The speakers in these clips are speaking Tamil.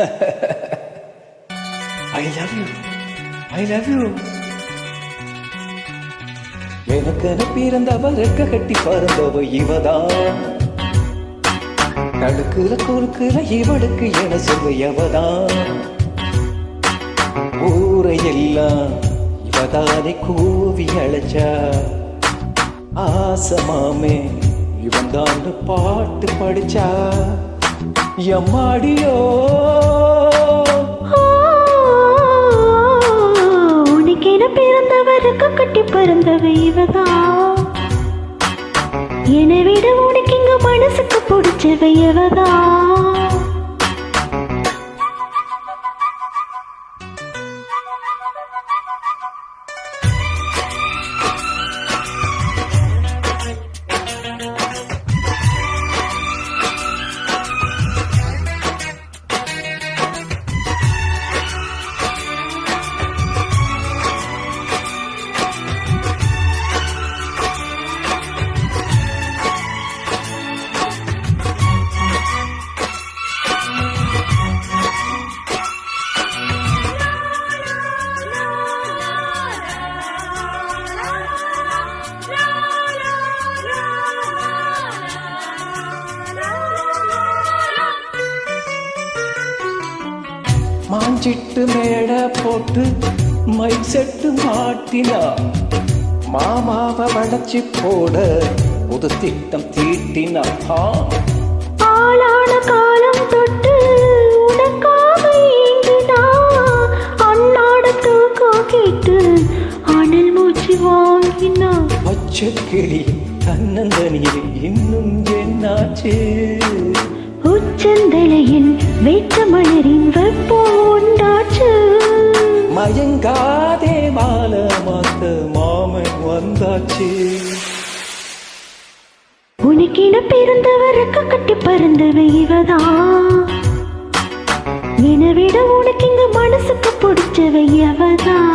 I love you. I love you. எனக்கென பிறந்தவ ரெக்க கட்டி பறந்தவ இவதான். நடுக்குல குறுக்குல இவளுக்கு என சொல்வ எவதான். ஊரையெல்லாம் இவதானே கூவி அழைச்சா. ஆசமாமே இவன் தான் பாட்டு படிச்சா. எம்மாடியோ உனக்கென பிறந்தவருக்கு கட்டி பறந்தவ இவதான். என்னை விட உனக்கு இங்க மனசுக்கு பிடிச்சவ இவதான். மாஞ்சிட்டு மேட போட்டு மைக் செட்டு மாட்டினா. மாமாவை வளைச்சி போட புது திட்டம் தீட்டினா. ஆளான காலம் தொட்டு உனக்காக ஏங்கினா. அண்ணாட தூக்கம் கேட்டு அனல் மூச்சு வாங்கினா. பச்சை கிளி தன்னந்தனியில் இன்னும் என்னாச்சு. உச்சந்தலையில் வெட்ட மலரின் வெப்போண்டாச்சு. மயங்காதே மால மாத்த மாமன் வந்தாச்சு. உனக்கென பிறந்தவருக்கு கட்டி பறந்தவ இவதான். என்னை விட உனக்கு இங்க மனசுக்கு பிடிச்சவ எவதான்.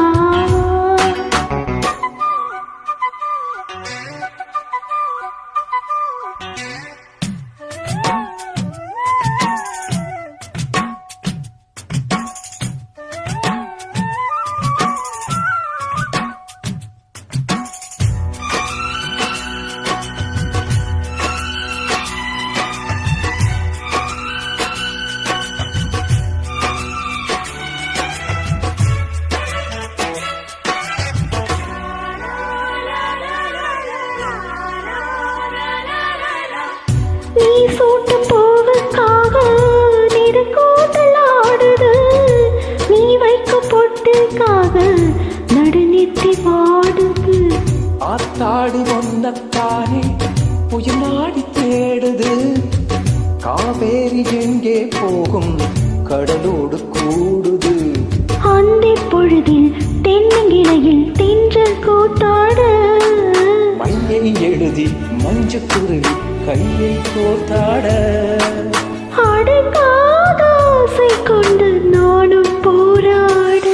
நீ சூட்டும் பூவுக்காக நெடுக்கூட்டலாடுது. நீ வைக்கும் பொட்டுக்காக நடுநித்தி பாடுது. ஆத்தாடி ஒன்னத்தானே புயல் நாடி தேடுது. காவேரி எங்கே போகும் கடலோடு கூடுது. அந்தி பொழுதில் தென்னங்கிளையில் தென்றல் கூத்தாட. மையை எழுதி மஞ்சு குருவி கையை கோத்தாட. அடங்காத ஆசை கொண்டு நானும் போராட.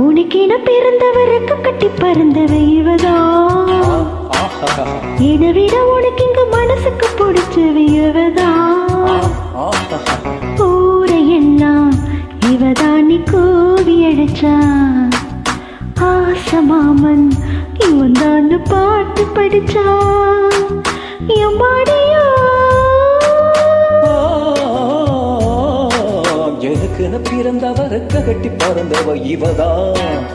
உனக்கென பிறந்தவருக்கு கட்டி பறந்தவ இவதான். என்னை விட உனக்கு இங்க மனசுக்கு பிடிச்சவ இவதான். ஊரையெல்லாம் இவதான் நீ கோவி அழைச்சா. ஆசமாமன் இவன் தான் பாட்டு படிச்சா. எம்மாடியோ எதுக்குன்னு பிறந்தவருக்கு கட்டி பறந்தவ இவதான்.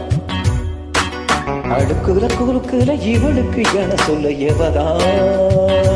அடுக்குல குறுக்குல இவளுக்கு என சொல்ல எவதான்.